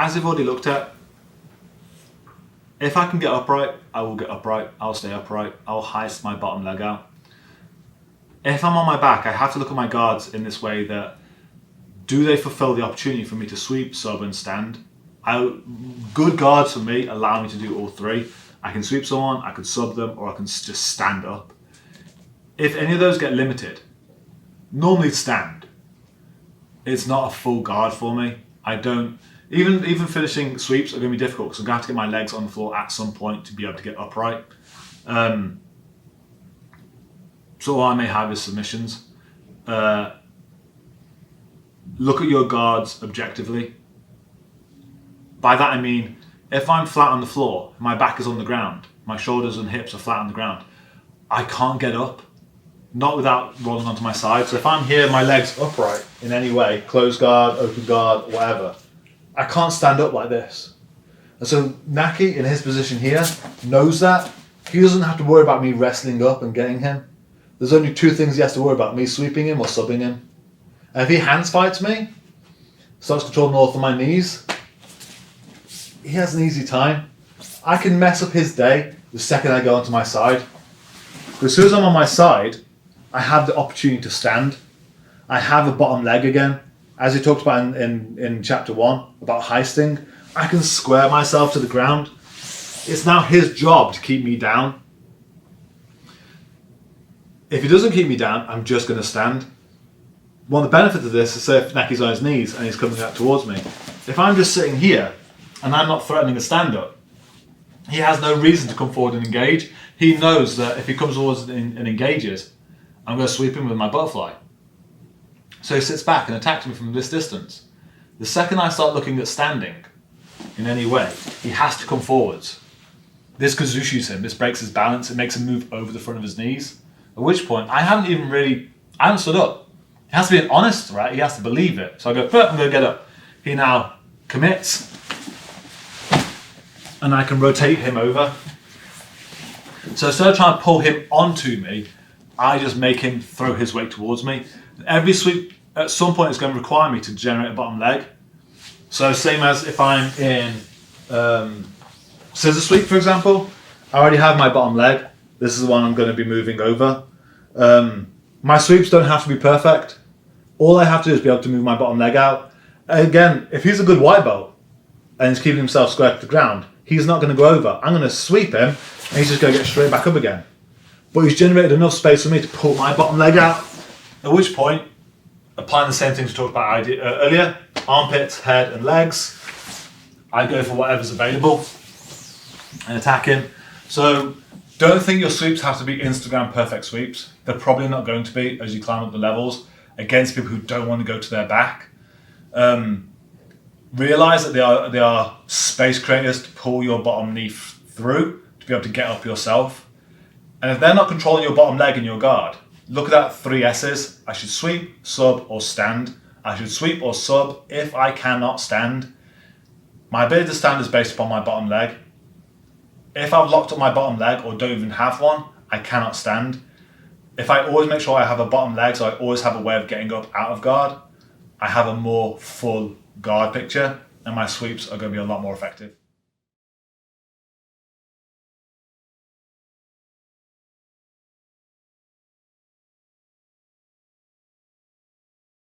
as we've already looked at, if I can get upright, I will get upright. I'll stay upright. I'll heist my bottom leg out. If I'm on my back, I have to look at my guards in this way that, do they fulfill the opportunity for me to sweep, sub, and stand? Good guards for me allow me to do all three. I can sweep someone, I can sub them, or I can just stand up. If any of those get limited, normally stand. It's not a full guard for me. I don't, even finishing sweeps are going to be difficult because I'm going to have to get my legs on the floor at some point to be able to get upright. So all I may have is submissions. Look at your guards objectively. By that I mean, if I'm flat on the floor, my back is on the ground, my shoulders and hips are flat on the ground, I can't get up, not without rolling onto my side. So if I'm here, my legs upright in any way, closed guard, open guard, whatever, I can't stand up like this. And so Naki, in his position here, knows that. He doesn't have to worry about me wrestling up and getting him. There's only two things he has to worry about, me sweeping him or subbing him. And if he hands fights me, starts controlling all of my knees, he has an easy time. I can mess up his day the second I go onto my side. But as soon as I'm on my side, I have the opportunity to stand. I have a bottom leg again. As we talked about in chapter 1 about heisting, I can square myself to the ground. It's now his job to keep me down. If he doesn't keep me down, I'm just going to stand. One of the benefits of this is, say if Naki's on his knees and he's coming out towards me, if I'm just sitting here and I'm not threatening a stand-up, he has no reason to come forward and engage. He knows that if he comes towards and engages, I'm going to sweep him with my butterfly. So he sits back and attacks me from this distance. The second I start looking at standing in any way, he has to come forwards. This Kazushis him, this breaks his balance, it makes him move over the front of his knees, at which point I haven't stood up. He has to be honest, right? He has to believe it. So I go, I'm going to get up. He now commits, and I can rotate him over. So instead of trying to pull him onto me, I just make him throw his weight towards me. Every sweep at some point is going to require me to generate a bottom leg. So same as if I'm in scissor sweep, for example, I already have my bottom leg. This is the one I'm going to be moving over. My sweeps don't have to be perfect. All I have to do is be able to move my bottom leg out. Again, if he's a good white belt and he's keeping himself square to the ground, he's not going to go over. I'm going to sweep him and he's just going to get straight back up again. But he's generated enough space for me to pull my bottom leg out, at which point, applying the same things we talked about earlier, armpits, head and legs, I go for whatever's available and attack him. So don't think your sweeps have to be Instagram perfect sweeps. They're probably not going to be as you climb up the levels against people who don't want to go to their back. Realize that they are space creators to pull your bottom knee through to be able to get up yourself. And if they're not controlling your bottom leg in your guard, look at that 3 S's. I should sweep, sub, or stand. I should sweep or sub if I cannot stand. My ability to stand is based upon my bottom leg. If I've locked up my bottom leg or don't even have one, I cannot stand. If I always make sure I have a bottom leg, so I always have a way of getting up out of guard, I have a more full guard picture and my sweeps are going to be a lot more effective.